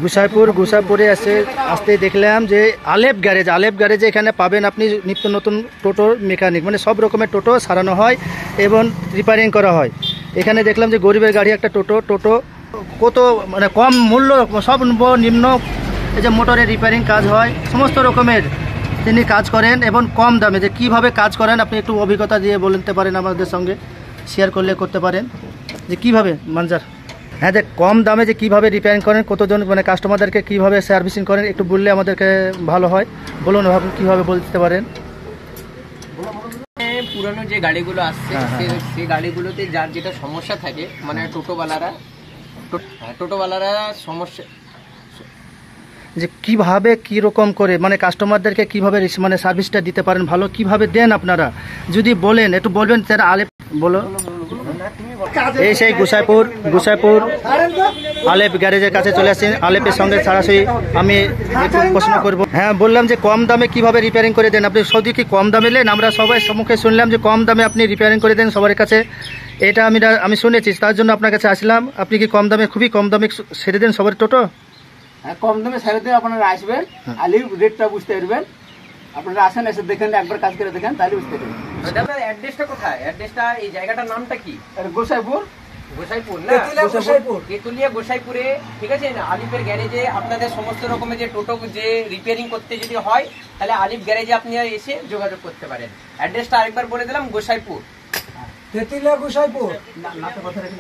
গুসাইপুরে আসতে দেখলাম যে আলেপ গ্যারেজে এখানে পাবেন আপনি নিত্য নতুন টোটোর মেকানিক, মানে সব রকমের টোটো সারানো হয় এবং রিপেয়ারিং করা হয়। এখানে দেখলাম যে গরিবের গাড়ি একটা টোটো কত মানে কম মূল্য, সব নিম্ন এই যে মোটরের রিপেয়ারিং কাজ হয়, সমস্ত রকমের তিনি কাজ করেন এবং কম দামে। যে কীভাবে কাজ করেন আপনি একটু অভিজ্ঞতা দিয়ে বলতে পারেন, আমাদের সঙ্গে শেয়ার করতে পারেন যে কীভাবে মানজার, হ্যাঁ, যে কম দামে যে কীভাবে রিপেয়ারিং করেন, কতজন মানে কাস্টমারদেরকে কীভাবে সার্ভিসিং করেন একটু বললে আমাদেরকে ভালো হয়। বলুন আপনি কীভাবে বলতে পারেন। পুরানো যে গাড়িগুলো আসছে সেই গাড়িগুলোতে যার যেটা সমস্যা থাকে, মানে টোটোওয়ালারা সমস্যা যে কীভাবে কীরকম করে মানে কাস্টমারদেরকে কীভাবে মানে সার্ভিসটা দিতে পারেন, ভালো কীভাবে দেন আপনারা, যদি বলেন একটু বলবেন স্যার। আলেপ বলো, এই সেই গুসাইপুর আলেপ গ্যারেজের কাছে চলে আসছি। আলেপের সঙ্গে সরাসরি আমি একটু প্রশ্ন করব। হ্যাঁ, বললাম যে কম দামে কিভাবে রিপেয়ারিং করে দেন আপনি, সৌদি কি কম দামে নেন? আমরা সবাই সম্মুখে শুনলাম যে কম দামে আপনি রিপেয়ারিং করে দেন সবার কাছে, এটা আমি শুনেছি, তার জন্য আপনার কাছে আসলাম। আপনি কি কম দামে, খুবই কম দামে সেরে দেন সবার টোটো? হ্যাঁ, কম দামে সেরে দিয়ে আপনারা আসবেন, আলির রেটটা বুঝতে পারবেন। আপনারা আসেন, এসে দেখেন, একবার কাজ করে দেখেন, তাহলে বুঝতে পারবেন। অ্যাড্রেসটা কোথায়? অ্যাড্রেসটা এই জায়গাটার নামটা কি? গোসাইপুর না, তেতুলিয়া গোসাইপুরে, ঠিক আছে না? আলিফের গ্যারেজে আপনাদের সমস্ত রকমের যে টোটো যে রিপেয়ারিং করতে যদি হয়, তাহলে আলিফ গ্যারেজে আপনি এসে যোগাযোগ করতে পারেন। অ্যাড্রেসটা আরেকবার বলে দিলাম, গোসাইপুর, তেতুলিয়া গোসাইপুর। না তো কথা রেখে